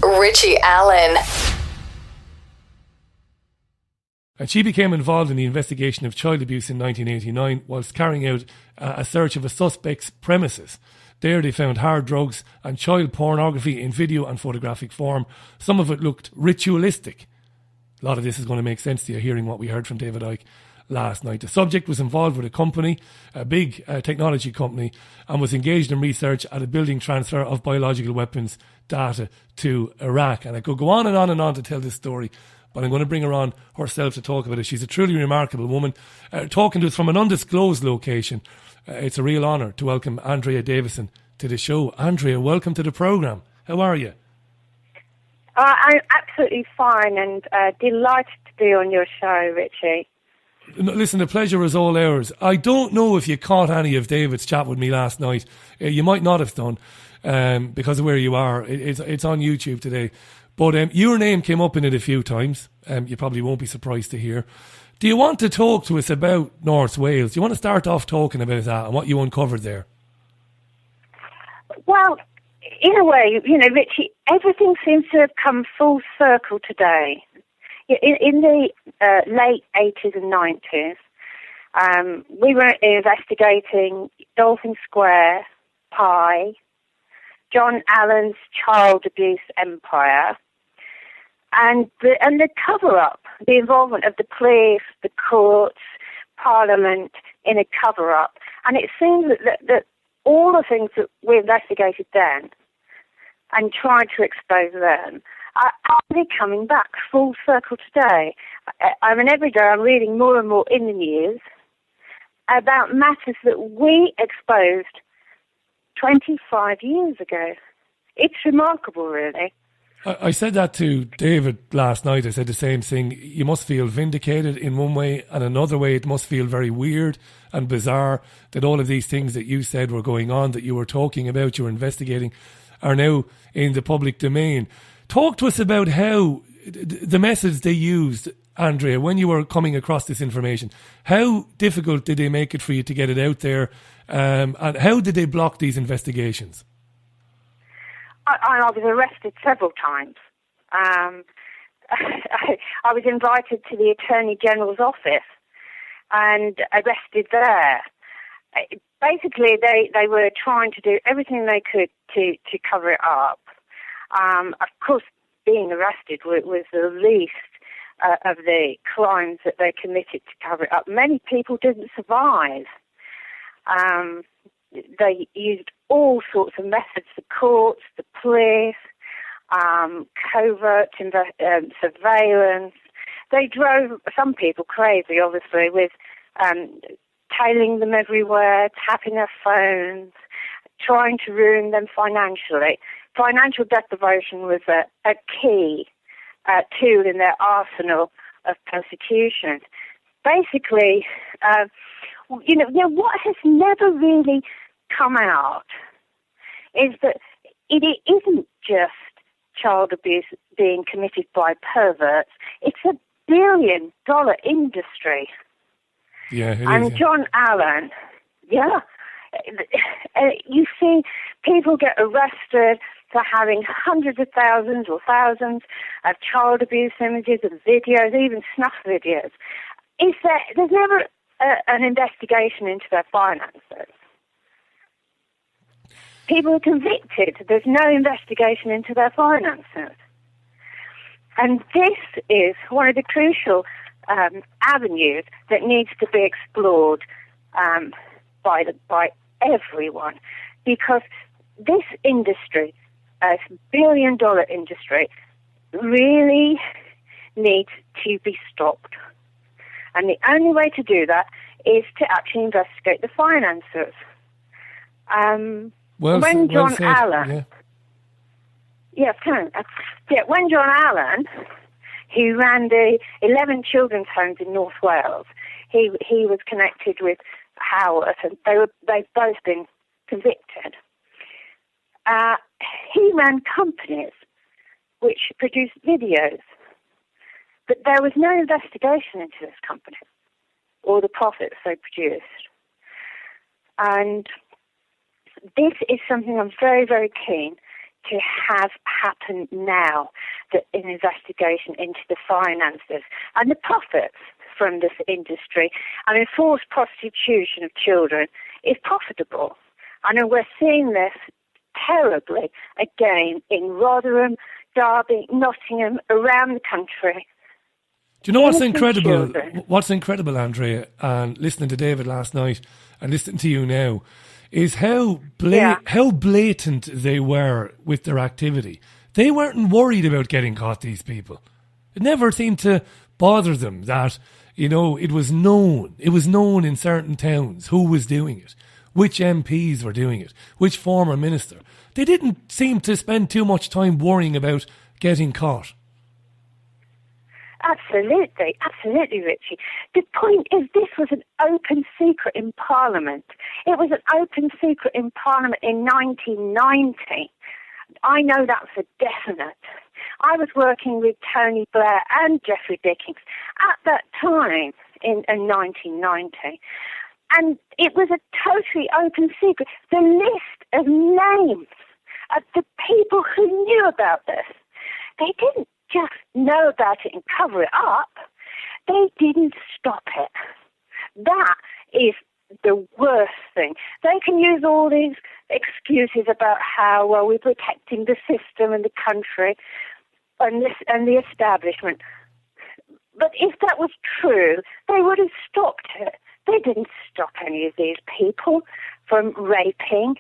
Richie Allen. And she became involved in the investigation of child abuse in 1989 whilst carrying out a search of a suspect's premises. There they found hard drugs and child pornography in video and photographic form. Some of it looked ritualistic. A lot of this is going to make sense to you, hearing what we heard from David Icke last night. The subject was involved with a company, a big technology company, and was engaged in research at a building transfer of biological weapons data to Iraq. And I could go on and on and on to tell this story, but I'm going to bring her on herself to talk about it. She's a truly remarkable woman, talking to us from an undisclosed location. It's a real honour to welcome Andrea Davison to the show. Andrea, welcome to the programme. How are you? I'm absolutely fine and delighted to be on your show, Richie. Listen, the pleasure is all ours. I don't know if you caught any of David's chat with me last night. You might not have done because of where you are. It's on YouTube today. But your name came up in it a few times. You probably won't be surprised to hear. Do you want to talk to us about North Wales? Do you want to start off talking about that and what you uncovered there? Well, in a way, Richie, everything seems to have come full circle today. In the late 80s and 90s, we were investigating Dolphin Square, Pie, John Allen's child abuse empire, and the cover-up, the involvement of the police, the courts, Parliament in a cover-up. And it seems that all the things that we investigated then and tried to expose then are actually coming back full circle today. I mean, every day I'm reading more and more in the news about matters that we exposed 25 years ago. It's remarkable, really. I said that to David last night. I said the same thing. You must feel vindicated in one way, and another way it must feel very weird and bizarre that all of these things that you said were going on, that you were talking about, you were investigating, are now in the public domain. Talk to us about how the methods they used, Andrea, when you were coming across this information. How difficult did they make it for you to get it out there? And how did they block these investigations? I was arrested several times. I was invited to the Attorney General's office and arrested there. Basically, they were trying to do everything they could to cover it up. Of course, being arrested was the least of the crimes that they committed to cover it up. Many people didn't survive. They used all sorts of methods, the courts, the police, covert surveillance. They drove some people crazy, obviously, with tailing them everywhere, tapping their phones, trying to ruin them financially. Financial deprivation was a key tool in their arsenal of persecution. Basically, what has never really come out is that it isn't just child abuse being committed by perverts. It's $1 billion industry. Yeah, it and is, yeah. John Allen, you see people get arrested for having hundreds of thousands or thousands of child abuse images and videos, even snuff videos. There's never an investigation into their finances. People are convicted. There's no investigation into their finances. And this is one of the crucial avenues that needs to be explored by everyone, because this industry, this $1 billion industry, really needs to be stopped. And the only way to do that is to actually investigate the finances. When John Allen, who ran the 11 children's homes in North Wales, he was connected with Howard, and they've both been convicted. He ran companies which produced videos, but there was no investigation into this company or the profits they produced. And this is something I'm very, very keen to have happen now, an investigation into the finances and the profits from this industry. I mean, forced prostitution of children is profitable. I know we're seeing this terribly again in Rotherham, Derby, Nottingham, around the country. Do you know what's incredible? Children. What's incredible, Andrea, and listening to David last night and listening to you now, is how blatant they were with their activity. They weren't worried about getting caught, these people. It never seemed to bother them that, you know, it was known. It was known in certain towns who was doing it, which MPs were doing it, which former minister. They didn't seem to spend too much time worrying about getting caught. Absolutely, Richie. The point is, this was an open secret in Parliament. It was an open secret in Parliament in 1990. I know that for definite. I was working with Tony Blair and Geoffrey Dickens at that time in 1990. And it was a totally open secret. The list of names of the people who knew about this, they didn't just know about it and cover it up. They didn't stop it. That is the worst thing. They can use all these excuses about how, well, we're protecting the system and the country and the establishment. But if that was true, they would have stopped it. They didn't stop any of these people from raping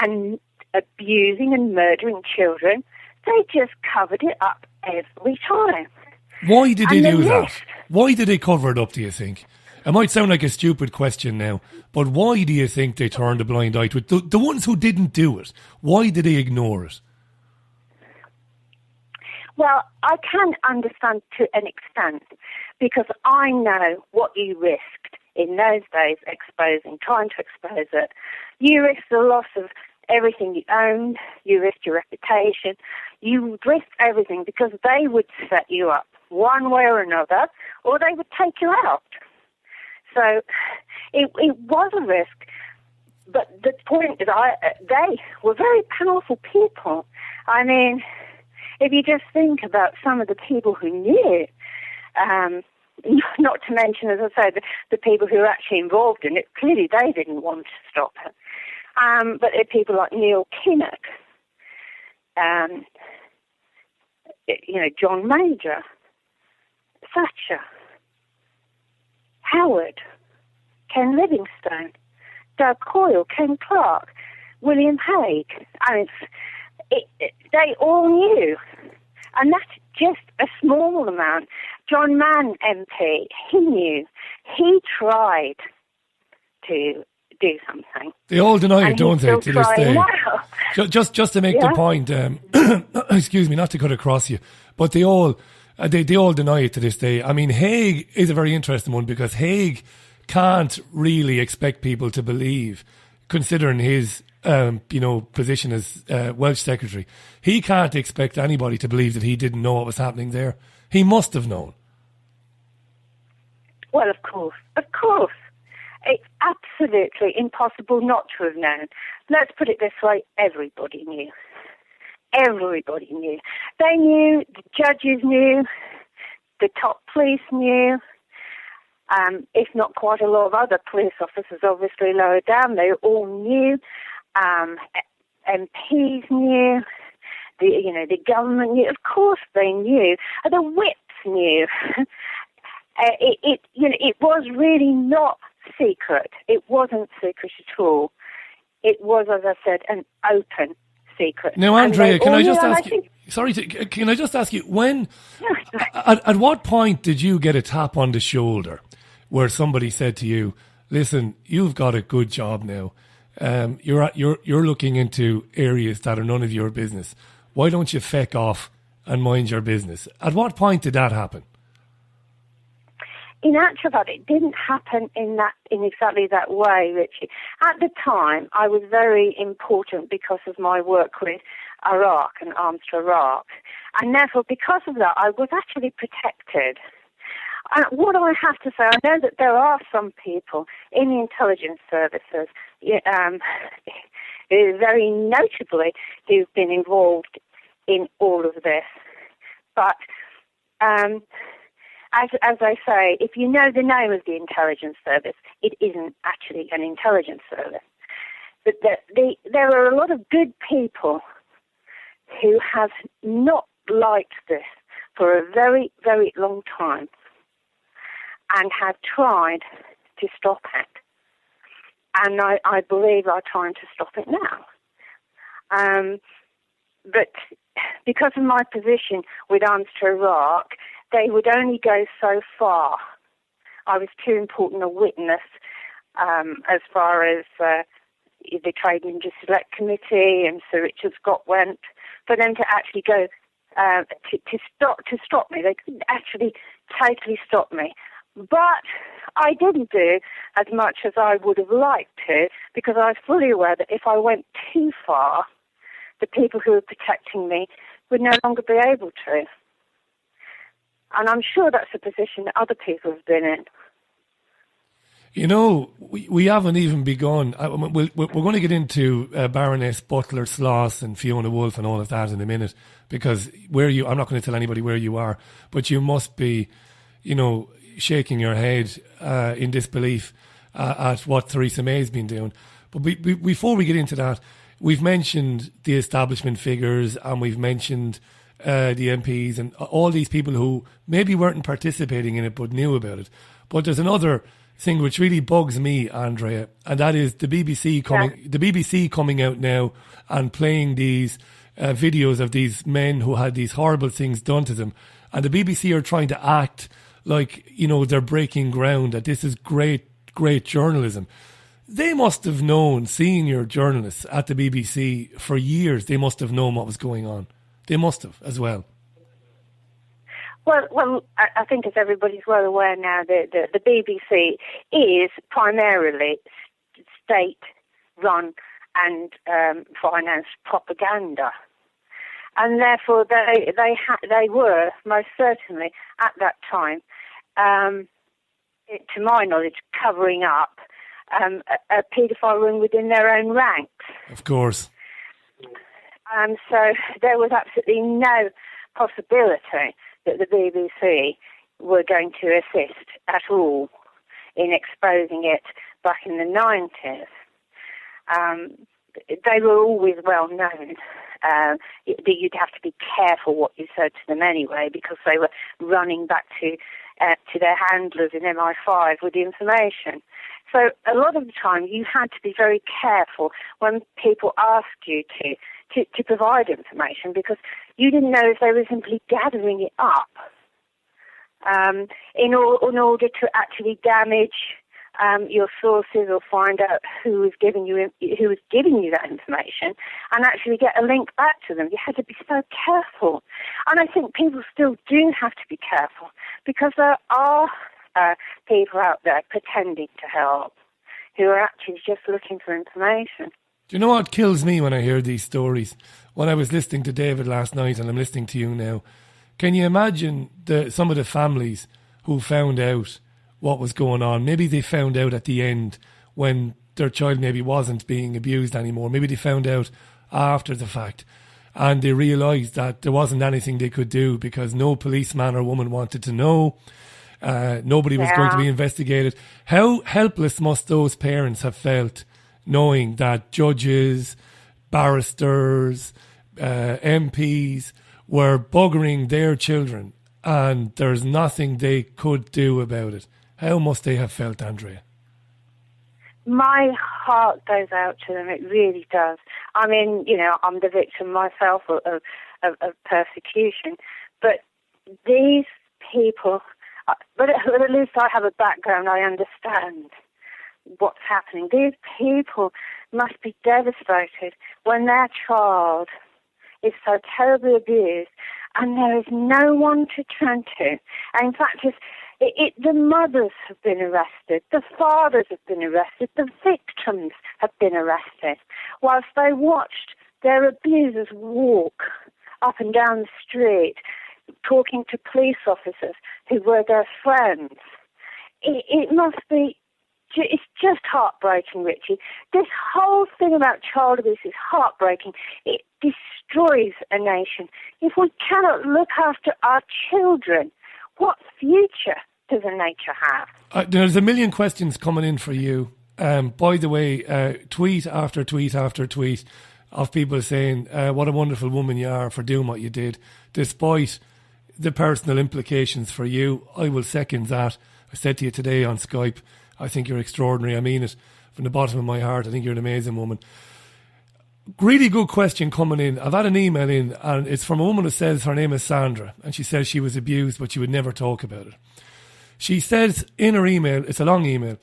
and abusing and murdering children. They just covered it up every time. Why did they do that? Why did they cover it up, do you think? It might sound like a stupid question now, but why do you think they turned a blind eye to it? The ones who didn't do it, why did they ignore it? Well, I can understand to an extent, because I know what you risked in those days trying to expose it. You risked the loss of everything you owned, you risked your reputation, you risked everything because they would set you up one way or another, or they would take you out. So it was a risk, but the point is they were very powerful people. I mean, if you just think about some of the people who knew, not to mention, as I said, the people who were actually involved in it, clearly they didn't want to stop it. But people like Neil Kinnock, John Major, Thatcher, Howard, Ken Livingstone, Doug Coyle, Ken Clark, William Hague. I mean, they all knew. And that's just a small amount. John Mann MP, he knew. He tried to do something. They all deny it, don't they, to this day? Now. Just to make the point, excuse me, not to cut across you, but they all deny it to this day. I mean, Hague is a very interesting one because Hague can't really expect people to believe, considering his position as Welsh Secretary. He can't expect anybody to believe that he didn't know what was happening there. He must have known. Well, of course. It's absolutely impossible not to have known. Let's put it this way, everybody knew. Everybody knew. They knew, the judges knew, the top police knew, if not quite a lot of other police officers obviously lower down, they all knew. MPs knew, the government knew, of course they knew, the whips knew. It was really not secret. It wasn't secret at all. It was, as I said, an open secret. Now, Andrea, can I just ask you? Sorry, can I just ask you when? At what point did you get a tap on the shoulder where somebody said to you, "Listen, you've got a good job now. You're looking into areas that are none of your business. Why don't you feck off and mind your business?" At what point did that happen? In actual fact, it didn't happen in exactly that way, Richie. At the time, I was very important because of my work with Iraq and Arms to Iraq. And therefore, because of that, I was actually protected. And what do I have to say? I know that there are some people in the intelligence services very notably who've been involved in all of this. But as I say, if you know the name of the intelligence service, it isn't actually an intelligence service. But there are a lot of good people who have not liked this for a very, very long time and have tried to stop it. And I believe are trying to stop it now. But because of my position with Arms to Iraq, they would only go so far. I was too important a witness as far as the Trade and Industry Select Committee and Sir Richard Scott went, for them to actually go to stop me. They couldn't actually totally stop me. But I didn't do as much as I would have liked to, because I was fully aware that if I went too far, the people who were protecting me would no longer be able to. And I'm sure that's a position that other people have been in. You know, we haven't even begun. We're going to get into Baroness Butler Sloss and Fiona Woolf and all of that in a minute, because I'm not going to tell anybody where you are, but you must be, shaking your head in disbelief at what Theresa May's been doing. But before we get into that, we've mentioned the establishment figures and we've mentioned the MPs and all these people who maybe weren't participating in it but knew about it. But there's another thing which really bugs me, Andrea, and that is the BBC coming out now and playing these videos of these men who had these horrible things done to them, and the BBC are trying to act like they're breaking ground, that this is great journalism. They must have known, senior journalists at the BBC for years, they must have known what was going on. They must have as well. Well, I think as everybody's well aware now, the BBC is primarily state-run and financed propaganda, and therefore they were most certainly at that time, to my knowledge, covering up a paedophile ring within their own ranks. Of course. So there was absolutely no possibility that the BBC were going to assist at all in exposing it back in the 90s. They were always well known that you'd have to be careful what you said to them anyway, because they were running back to their handlers in MI5 with the information. So a lot of the time you had to be very careful when people asked you to provide information, because you didn't know if they were simply gathering it up in order to actually damage your sources or find out who was giving you that information and actually get a link back to them. You had to be so careful. And I think people still do have to be careful, because there are people out there pretending to help who are actually just looking for information. Do you know what kills me when I hear these stories? When I was listening to David last night and I'm listening to you now, can you imagine some of the families who found out what was going on? Maybe they found out at the end when their child maybe wasn't being abused anymore. Maybe they found out after the fact and they realised that there wasn't anything they could do because no policeman or woman wanted to know. Nobody was going to be investigated. How helpless must those parents have felt, knowing that judges, barristers, MPs were buggering their children and there's nothing they could do about it? How must they have felt, Andrea? My heart goes out to them. It really does. I mean, I'm the victim myself of persecution, but these people, but at least I have a background. I understand what's happening. These people must be devastated when their child is so terribly abused and there is no one to turn to. And in fact, the mothers have been arrested, the fathers have been arrested, the victims have been arrested, whilst they watched their abusers walk up and down the street, talking to police officers who were their friends. It must be it's just heartbreaking, Richie. This whole thing about child abuse is heartbreaking. It destroys a nation. If we cannot look after our children, what future does a nation have? There's a million questions coming in for you. By the way, tweet after tweet after tweet of people saying, what a wonderful woman you are for doing what you did, despite the personal implications for you. I will second that. I said to you today on Skype, I think you're extraordinary. I mean it from the bottom of my heart. I think you're an amazing woman. Really good question coming in. I've had an email in, and it's from a woman who says her name is Sandra, and she says she was abused, but she would never talk about it. She says in her email, it's a long email,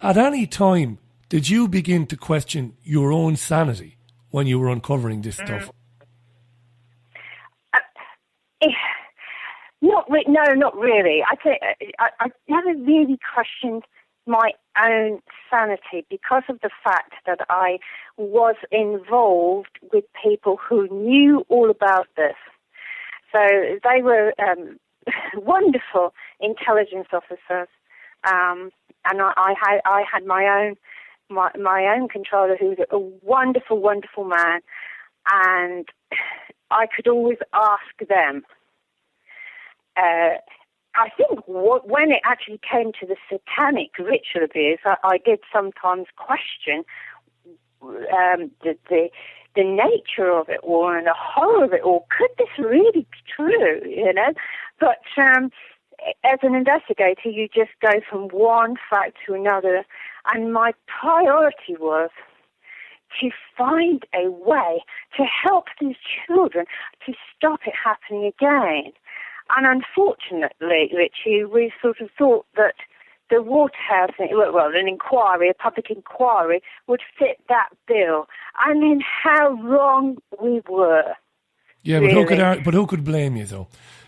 at any time did you begin to question your own sanity when you were uncovering this stuff? No, not really. I think I never really questioned my own sanity because of the fact that I was involved with people who knew all about this. So they were wonderful intelligence officers, and I had my own controller who was a wonderful, wonderful man, and I could always ask them. I think when it actually came to the satanic ritual abuse, I did sometimes question the nature of it all and the horror of it all. Could this really be true? You know, but as an investigator, you just go from one fact to another, and my priority was to find a way to help these children to stop it happening again. And unfortunately, Richie, we sort of thought that the Waterhouse, an inquiry, a public inquiry, would fit that bill. I mean, how wrong we were. Yeah, really. but who could blame you though?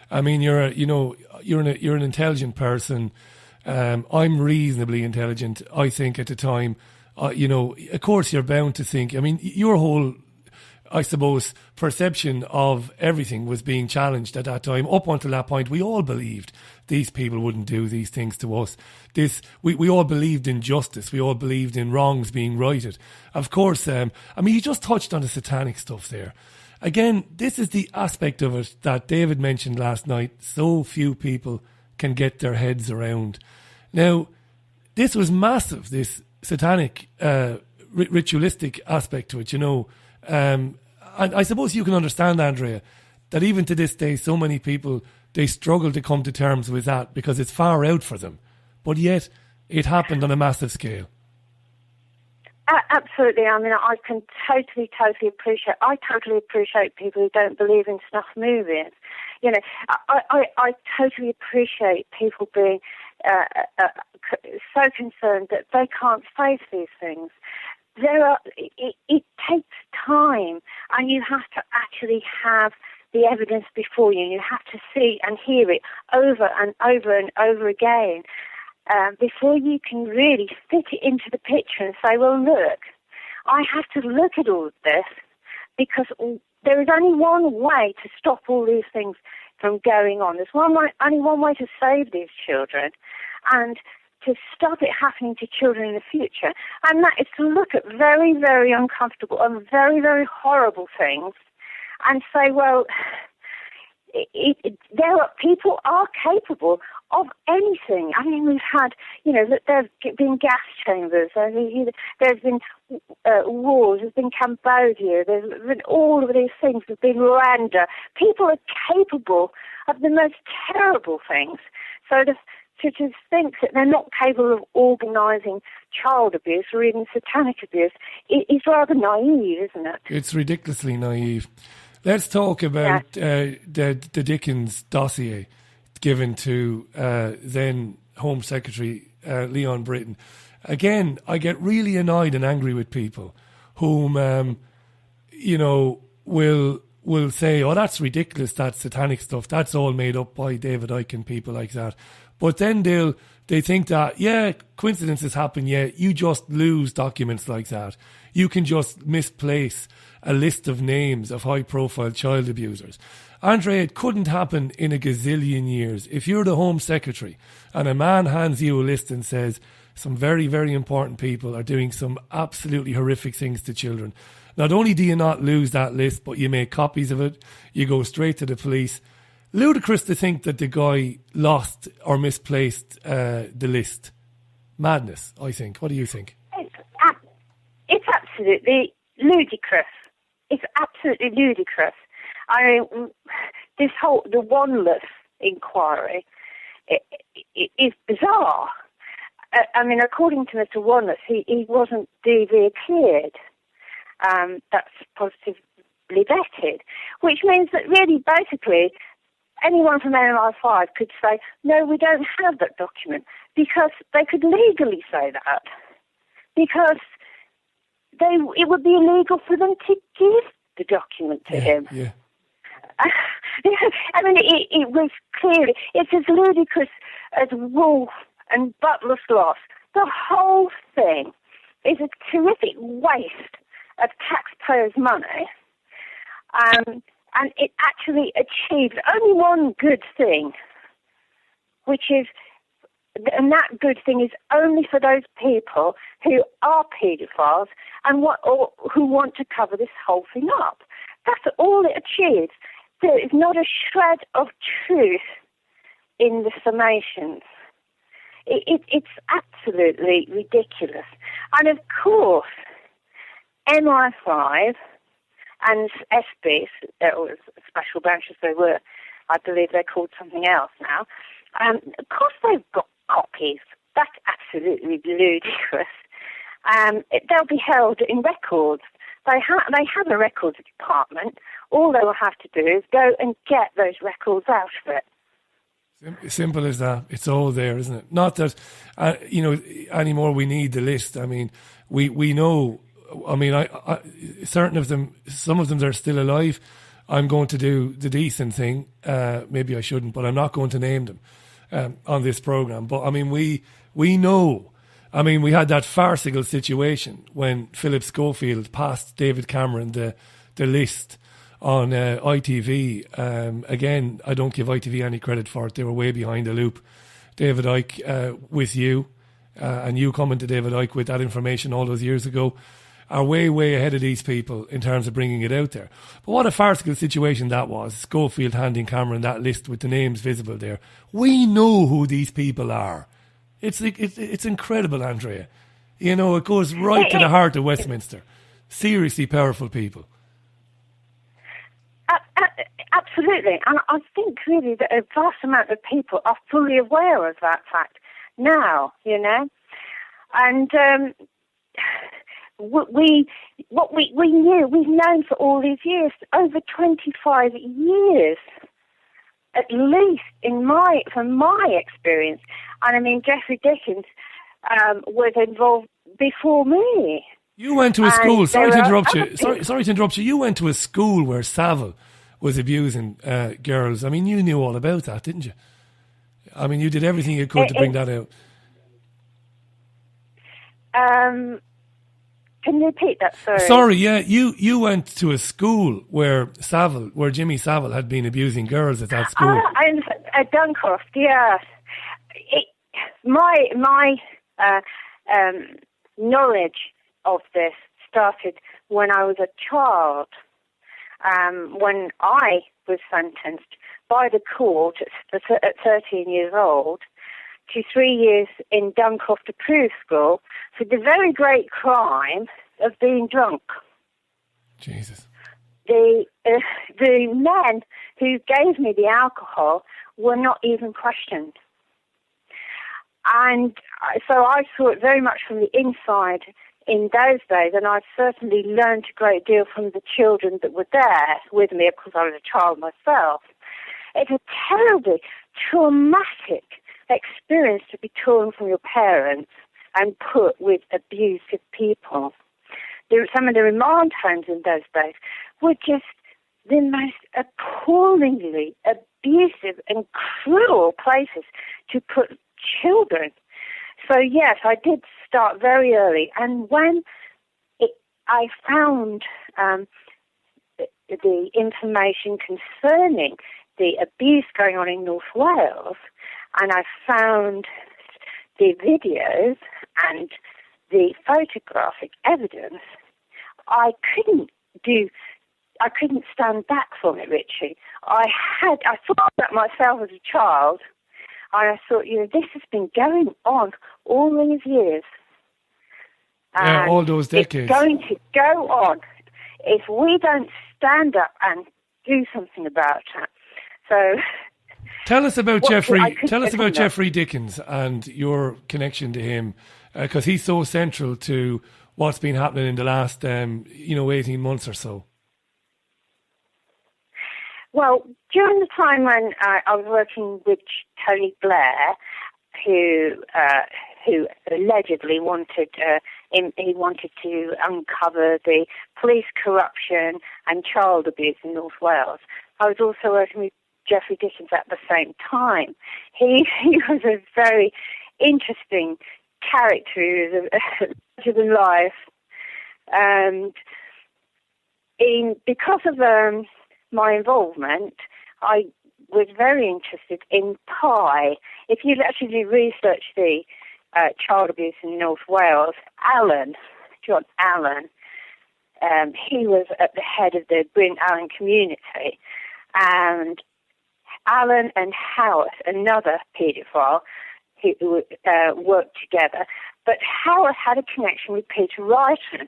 I mean, you're an intelligent person. I'm reasonably intelligent. I think at the time, of course, you're bound to think. I mean, your whole, I suppose, perception of everything was being challenged at that time. Up until that point, we all believed these people wouldn't do these things to us. We all believed in justice. We all believed in wrongs being righted. Of course, you just touched on the satanic stuff there. Again, this is the aspect of it that David mentioned last night. So few people can get their heads around. Now, this was massive, this satanic, ritualistic aspect to it, And I suppose you can understand, Andrea, that even to this day, so many people, they struggle to come to terms with that because it's far out for them. But yet, it happened on a massive scale. Absolutely. I mean, I can totally appreciate people who don't believe in snuff movies. I totally appreciate people being so concerned that they can't face these things. It takes time, and you have to actually have the evidence before you. You have to see and hear it over and over and over again before you can really fit it into the picture and say, well, look, I have to look at all of this because there is only one way to stop all these things from going on. There's only one way to save these children and to stop it happening to children in the future. And that is to look at very, very uncomfortable and very, very horrible things and say, well, people are capable of anything. I mean, we've had, there's been gas chambers, there's been wars, there's been Cambodia, there's been all of these things, there's been Rwanda. People are capable of the most terrible things. So to just think that they're not capable of organising child abuse or even satanic abuse is rather naive, isn't it? It's ridiculously naive. Let's talk about the Dickens dossier given to then Home Secretary Leon Britton. Again, I get really annoyed and angry with people whom, will say, oh, that's ridiculous, that satanic stuff, that's all made up by David Icke and people like that. But then they think that, coincidences happen, you just lose documents like that. You can just misplace a list of names of high-profile child abusers. Andrea, it couldn't happen in a gazillion years. If you're the Home Secretary and a man hands you a list and says, some very, very important people are doing some absolutely horrific things to children. Not only do you not lose that list, but you make copies of it. You go straight to the police. Ludicrous to think that the guy lost or misplaced the list. Madness, I think. What do you think? It's absolutely ludicrous. It's absolutely ludicrous. I mean, the Wanless inquiry is bizarre. I mean, according to Mr. Wanless, he wasn't DV cleared. That's positively vetted, which means that really, basically, anyone from NLI5 could say, no, we don't have that document, because they could legally say that, because it would be illegal for them to give the document to him. Yeah. I mean, it was clearly, it's as ludicrous as Wolf and Butler's loss. The whole thing is a terrific waste of taxpayers' money, and it actually achieves only one good thing, which is, and that good thing is only for those people who are paedophiles and who want to cover this whole thing up. That's all it achieves. There is not a shred of truth in the summations. It's absolutely ridiculous. And of course, MI5 and SB, or special branches they were, I believe they're called something else now, of course they've got copies. That's absolutely ludicrous. They'll be held in records. They have a records department. All they will have to do is go and get those records out of it. Simple as that. It's all there, isn't it? Not that, anymore we need the list. I mean, we know, I mean, I certain of them, some of them are still alive. I'm going to do the decent thing. Maybe I shouldn't, but I'm not going to name them on this programme. But, I mean, we know. I mean, we had that farcical situation when Philip Schofield passed David Cameron the list on ITV. Again, I don't give ITV any credit for it. They were way behind the loop. David Icke with you, and you coming to David Icke with that information all those years ago, are way, way ahead of these people in terms of bringing it out there. But what a farcical situation that was. Schofield handing Cameron that list with the names visible there. We know who these people are. It's incredible, Andrea. You know, it goes right to the heart of Westminster. Seriously powerful people. Absolutely. And I think really that a vast amount of people are fully aware of that fact now, you know. And what we knew, we've known for all these years, over 25 years, at least from my experience. And I mean, Jeffrey Dickens was involved before me. You went to a school. Sorry to interrupt you. Sorry to interrupt you. You went to a school where Savile was abusing girls. I mean, you knew all about that, didn't you? I mean, you did everything you could to bring that out. Can you repeat that? Sorry, yeah. You went to a school where Jimmy Savile had been abusing girls at that school. At Duncroft, yeah. My knowledge of this started when I was a child, when I was sentenced by the court at 13 years old to 3 years in Duncroft Approved School for the very great crime of being drunk. Jesus. The men who gave me the alcohol were not even questioned. And so I saw it very much from the inside in those days, and I certainly learned a great deal from the children that were there with me, because I was a child myself. It's a terribly traumatic experience to be torn from your parents and put with abusive people. Some of the remand homes in those days were just the most appallingly abusive and cruel places to put children. So yes, I did start very early, and when I found the information concerning the abuse going on in North Wales, and I found the videos and the photographic evidence, I couldn't stand back from it, Richie. I thought about myself as a child, and I thought, this has been going on all these years. Yeah, all those decades. It's going to go on if we don't stand up and do something about it. So, tell us about Jeffrey Dickens and your connection to him, because he's so central to what's been happening in the last 18 months or so. Well, during the time when I was working with Tony Blair, who allegedly wanted to uncover the police corruption and child abuse in North Wales, I was also working with Jeffrey Dickens at the same time. He was a very interesting character. He was larger than life, and because of my involvement, I was very interested in Pi. If you actually research the child abuse in North Wales, John Allen, he was at the head of the Bryn Allen community, and Allen and Howard, another paedophile, who worked together, but Howard had a connection with Peter Wrighton.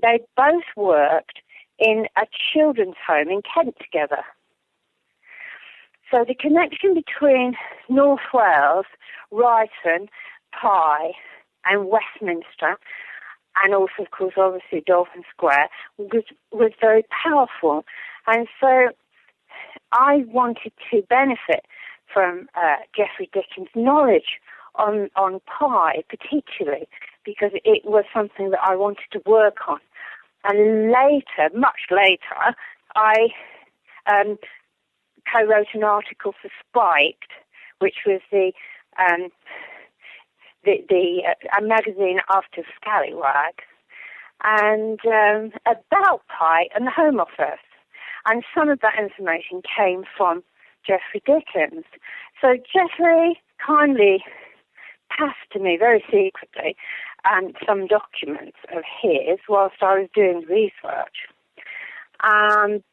They both worked in a children's home in Kent together. So the connection between North Wales, Wrighton, Pi, and Westminster, and also, of course, obviously Dolphin Square, was very powerful. And so I wanted to benefit from Jeffrey Dickens' knowledge on Pi, particularly, because it was something that I wanted to work on. And later, much later, I co-wrote an article for Spiked, which was a magazine after Scallywag, and about Pi and the Home Office. And some of that information came from Jeffrey Dickens. So Jeffrey kindly passed to me very secretly some documents of his whilst I was doing research.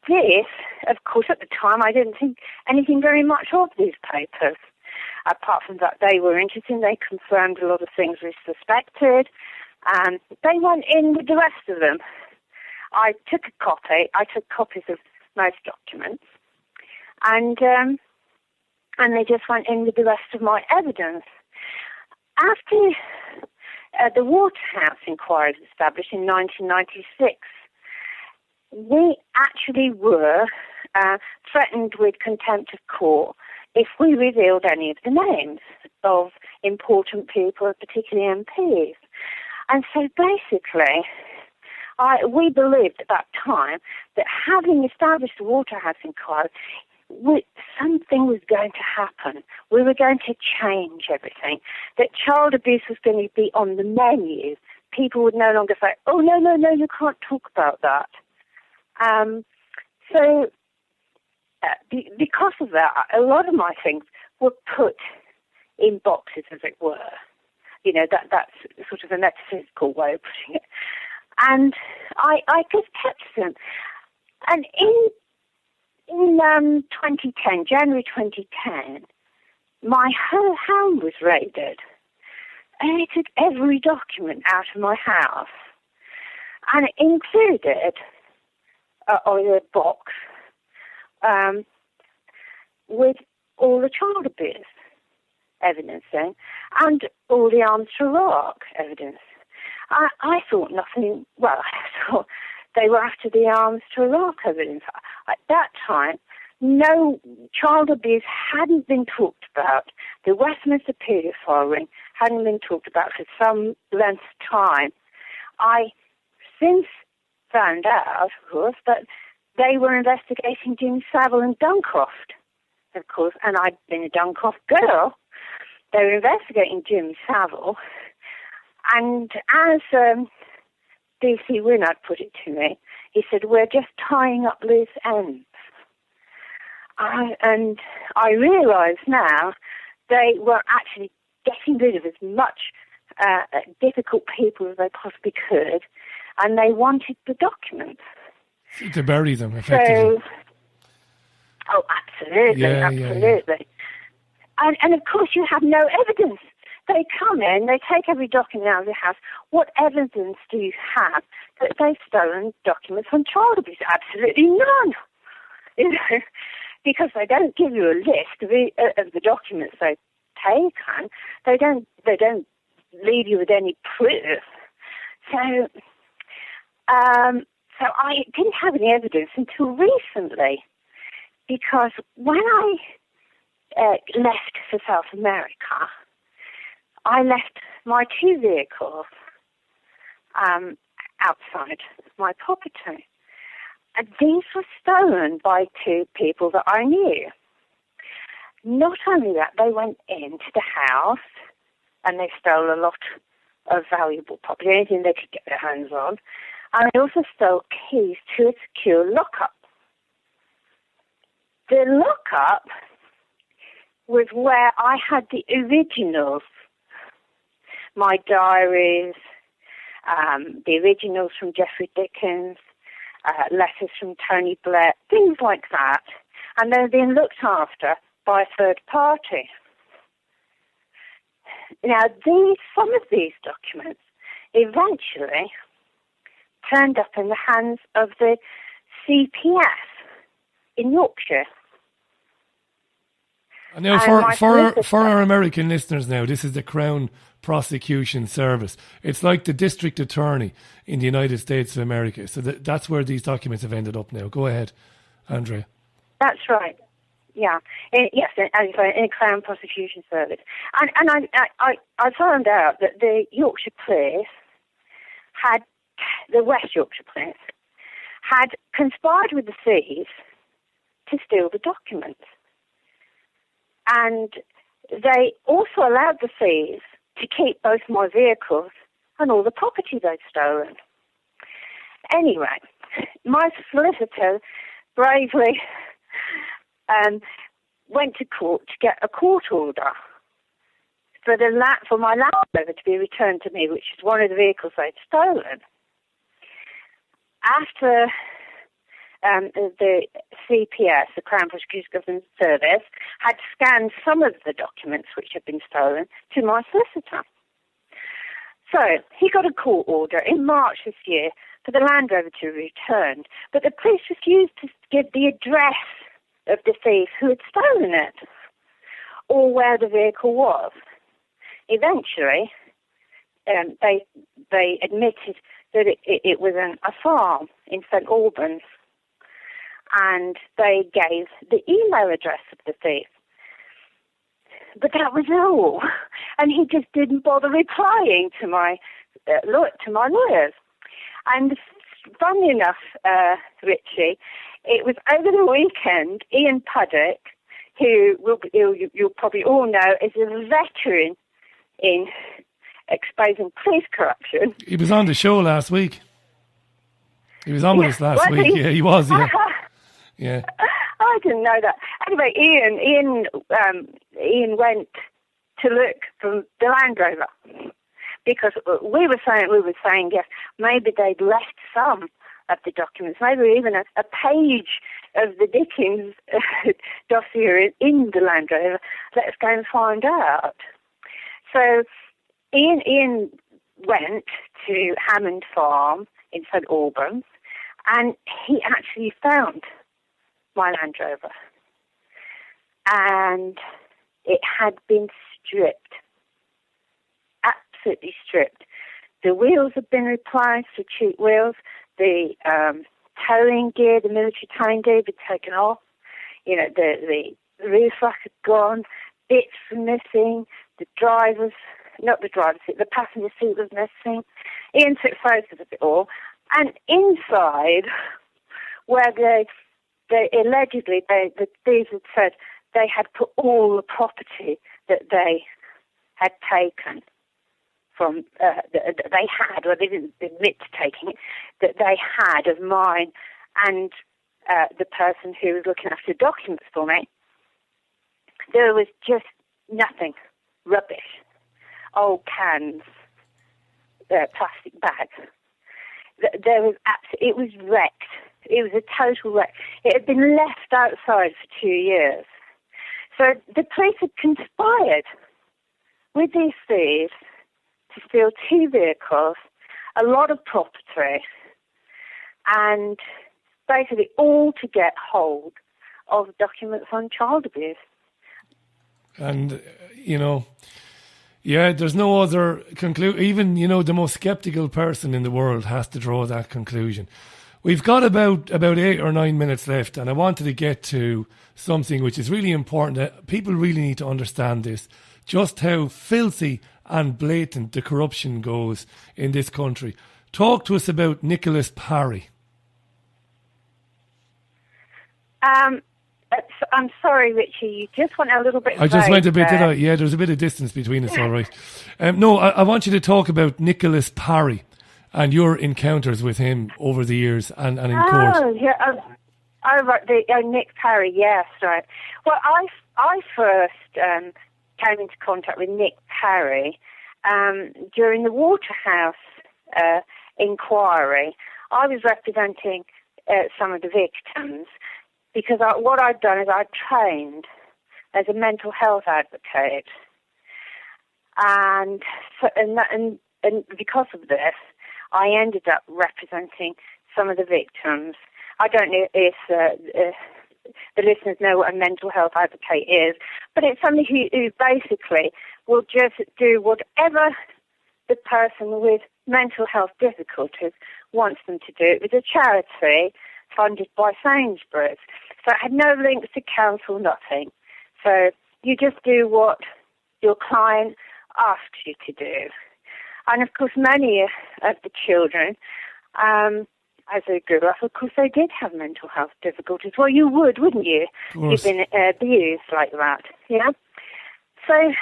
This, of course, at the time, I didn't think anything very much of these papers. Apart from that, they were interesting. They confirmed a lot of things we suspected. And they went in with the rest of them. I took copies of most documents. And they just went in with the rest of my evidence. After the Waterhouse inquiry was established in 1996, we actually were threatened with contempt of court if we revealed any of the names of important people, particularly MPs. And so basically, we believed at that time that having established the Waterhouse inquiry, something was going to happen. We were going to change everything. That child abuse was going to be on the menu. People would no longer say, oh, no, you can't talk about that. Because of that, a lot of my things were put in boxes, as it were. That's sort of a metaphysical way of putting it. And I just kept them. And in 2010, January 2010, my whole home was raided. And they took every document out of my house. And it included a box with all the child abuse evidence in, and all the arms to Iraq evidence. I thought nothing, I thought they were after the arms to Iraq evidence. At that time, no child abuse hadn't been talked about. The Westminster paedophile ring hadn't been talked about for some length of time. I since found out, of course, that they were investigating Jim Savile and Duncroft, of course, and I'd been a Duncroft girl. They were investigating Jim Savile, and as D.C. Winnard put it to me, he said, we're just tying up loose ends. And I realise now they were actually getting rid of as much difficult people as they possibly could, and they wanted the documents. To bury them, effectively. Absolutely. And of course you have no evidence. They come in, they take every document out of the house. What evidence do you have that they've stolen documents from child abuse? Absolutely none. Because they don't give you a list of the documents they've taken. They don't leave you with any proof. So I didn't have any evidence until recently, because when I left for South America, I left my 2 vehicles outside my property. And these were stolen by 2 people that I knew. Not only that, they went into the house and they stole a lot of valuable property, anything they could get their hands on. And they also stole keys to a secure lockup. The lockup was where I had the originals, my diaries, the originals from Jeffrey Dickens, letters from Tony Blair, things like that. And they're being looked after by a third party. Now, some of these documents eventually turned up in the hands of the CPS in Yorkshire. Now, for our American listeners now, this is the Crown Prosecution Service. It's like the district attorney in the United States of America. So that's where these documents have ended up now. Go ahead, Andrea. That's right. Yeah. Yes, in a Crown Prosecution Service. And I found out that the Yorkshire Police the West Yorkshire Police had conspired with the thieves to steal the documents. And they also allowed the thieves to keep both my vehicles and all the property they'd stolen. Anyway, my solicitor bravely went to court to get a court order for my Land Rover to be returned to me, which is one of the vehicles they'd stolen. After the CPS, the Crown Prosecution Service, had scanned some of the documents which had been stolen to my solicitor. So he got a court order in March this year for the Land Rover to be returned, but the police refused to give the address of the thief who had stolen it or where the vehicle was. Eventually, they admitted that it was a farm in St Albans, and they gave the email address of the thief. But that was all, and he just didn't bother replying to my lawyers. And funny enough, Richie, it was over the weekend. Ian Puddock, who you'll probably all know, is a veteran in exposing police corruption. He was on the show last week. He was on with us last week. Yeah, he was. Yeah. Yeah. I didn't know that. Anyway, Ian went to look for the Land Rover because we were saying yes, maybe they'd left some of the documents, maybe even a page of the Dickens dossier in the Land Rover. Let's go and find out. So Ian went to Hammond Farm in St Albans, and he actually found my Land Rover. And it had been stripped, absolutely stripped. The wheels had been replaced with cheap wheels. The towing gear, the military towing gear, had been taken off. You know, the roof rack had gone. Bits were missing. The passenger seat was missing. Ian took photos of it all. And inside, where the thieves had said they had put all the property that they had taken from, they had, or they didn't admit to taking it, that they had of mine and the person who was looking after documents for me, there was just nothing. Rubbish. old cans, plastic bags. There was it was wrecked. It was a total wreck. It had been left outside for 2 years. So the police had conspired with these thieves to steal 2 vehicles, a lot of property, and basically all to get hold of documents on child abuse. And, there's no other conclusion. Even, the most sceptical person in the world has to draw that conclusion. We've got about 8 or 9 minutes left, and I wanted to get to something which is really important. That people really need to understand this, just how filthy and blatant the corruption goes in this country. Talk to us about Nicholas Parry. I'm sorry, Richie, you just went a little bit I just went a bit, there. there's a bit of distance between us, all right. No, I want you to talk about Nicholas Parry and your encounters with him over the years and in court. Oh, yeah. Nick Parry, yes, right. Well, I first came into contact with Nick Parry during the Waterhouse inquiry. I was representing some of the victims because what I'd done is I'd trained as a mental health advocate, and because of this, I ended up representing some of the victims. I don't know if the listeners know what a mental health advocate is, but it's somebody who basically will just do whatever the person with mental health difficulties wants them to do. It was a charity funded by Sainsbury's, so it had no links to council, nothing. So you just do what your client asks you to do. And of course, many of the children, as they grew up, of course, they did have mental health difficulties. Well, you would, wouldn't you? You've been abused like that, yeah? So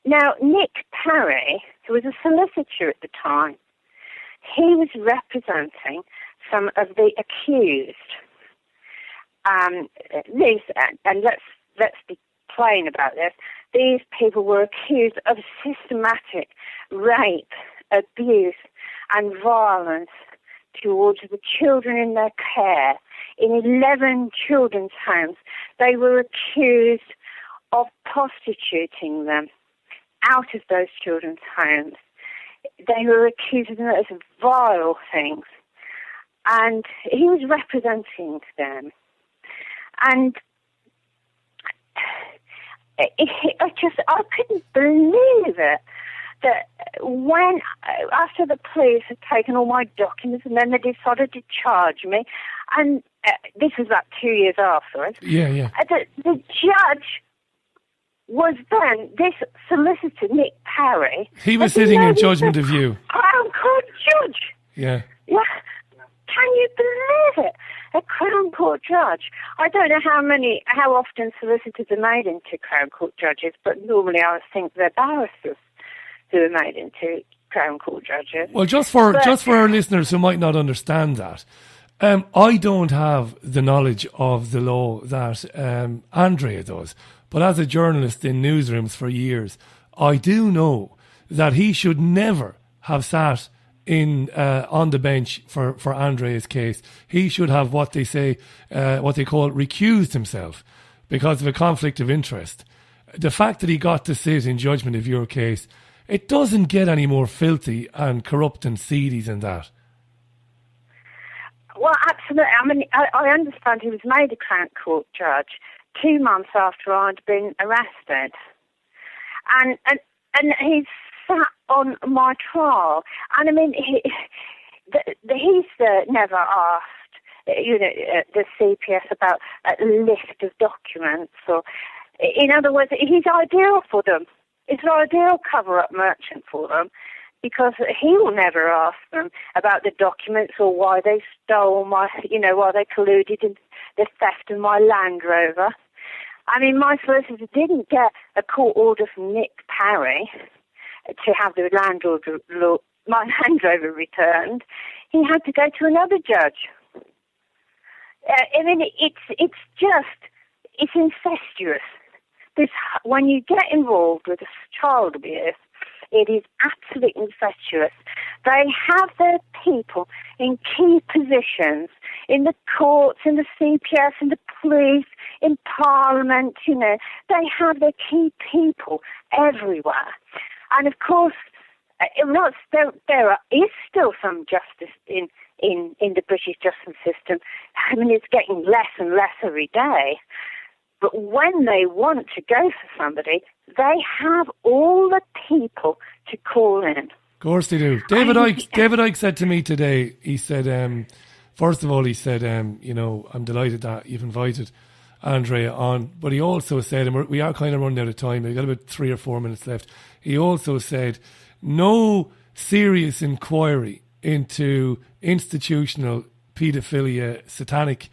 now Nick Parry, who was a solicitor at the time, he was representing some of the accused. And let's be plain about this. These people were accused of systematic rape, abuse, and violence towards the children in their care. In 11 children's homes, they were accused of prostituting them out of those children's homes. They were accused of those vile things. And he was representing them. And I couldn't believe it, that when, after the police had taken all my documents and then they decided to charge me, and this was about 2 years afterwards, the judge was then, this solicitor, Nick Parry. He was sitting in judgment of you. Crown Court judge. Yeah. Yeah. Can you believe it? A Crown Court judge. I don't know how often solicitors are made into Crown Court judges, but normally I think they're barristers who are made into Crown Court judges. Well, just for our listeners who might not understand that, I don't have the knowledge of the law that Andrea does, but as a journalist in newsrooms for years, I do know that he should never have sat on the bench for Andrea's case. He should have what they call recused himself because of a conflict of interest. The fact that he got to sit in judgment of your case, it doesn't get any more filthy and corrupt and seedy than that. Well, absolutely. I mean, I understand he was made a Crown Court judge 2 months after I'd been arrested, and he's sat on my trial. And I mean, he's never asked, the CPS about a list of documents, or, in other words, he's ideal for them. It's an ideal cover-up merchant for them, because he will never ask them about the documents or why they stole why they colluded in the theft of my Land Rover. I mean, my solicitor didn't get a court order from Nick Parry to have my Land Rover returned. He had to go to another judge. I mean, it's incestuous, when you get involved with child abuse, it is absolutely incestuous. They have their people in key positions in the courts, in the CPS, in the police, in Parliament. They have their key people everywhere. And of course, there is still some justice in the British justice system. I mean, it's getting less and less every day. But when they want to go for somebody, they have all the people to call in. Of course they do. David Icke said to me today, he said, first of all, he said, I'm delighted that you've invited Andrea on. But he also said, and we are kind of running out of time, we've got about 3 or 4 minutes left. He also said, no serious inquiry into institutional paedophilia, satanic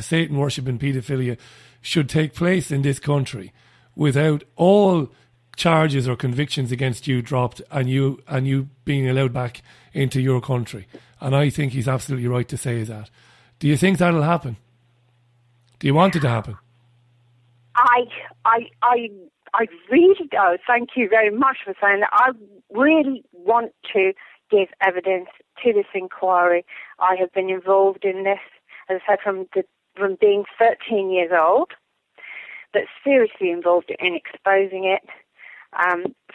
Satan worship and paedophilia should take place in this country without all charges or convictions against you dropped and you being allowed back into your country. And I think he's absolutely right to say that. Do you think that'll happen? Do you want it to happen? I really do. Thank you very much for saying that. I really want to give evidence to this inquiry. I have been involved in this, as I said, from being 13 years old, but seriously involved in exposing it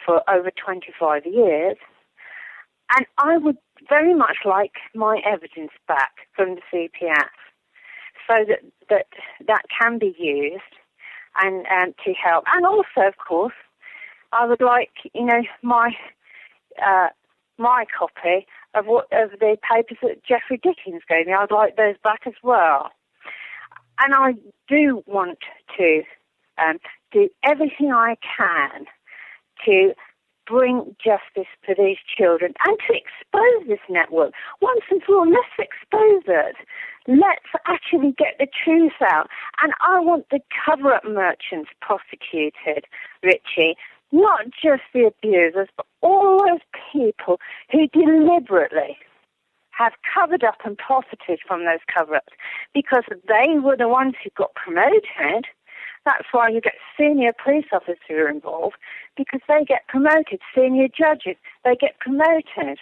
for over 25 years. And I would very much like my evidence back from the CPS so that can be used and to help. And also, of course, I would like, my copy of the papers that Jeffrey Dickens gave me. I'd like those back as well. And I do want to do everything I can to bring justice to these children and to expose this network. Once and for all, let's expose it. Let's actually get the truth out. And I want the cover-up merchants prosecuted, Richie. Not just the abusers, but all those people who deliberately have covered up and profited from those cover-ups because they were the ones who got promoted. That's why you get senior police officers who are involved, because they get promoted. Senior judges, they get promoted.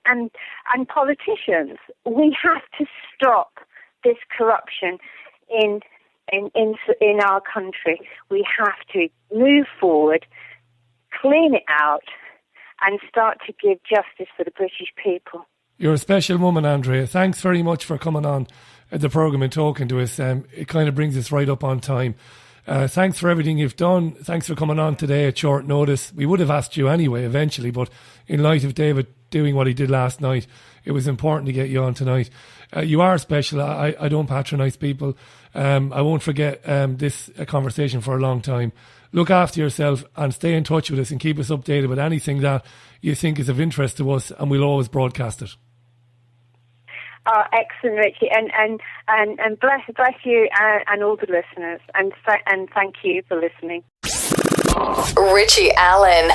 And politicians, we have to stop this corruption in our country. We have to move forward, clean it out, and start to give justice for the British people. You're a special woman, Andrea. Thanks very much for coming on the programme and talking to us. It kind of brings us right up on time. Thanks for everything you've done. Thanks for coming on today at short notice. We would have asked you anyway eventually, but in light of David doing what he did last night, it was important to get you on tonight. You are special. I don't patronise people. I won't forget this conversation for a long time. Look after yourself and stay in touch with us and keep us updated with anything that you think is of interest to us, and we'll always broadcast it. Excellent, Richie, and bless you and all the listeners, and thank you for listening. Richie Allen.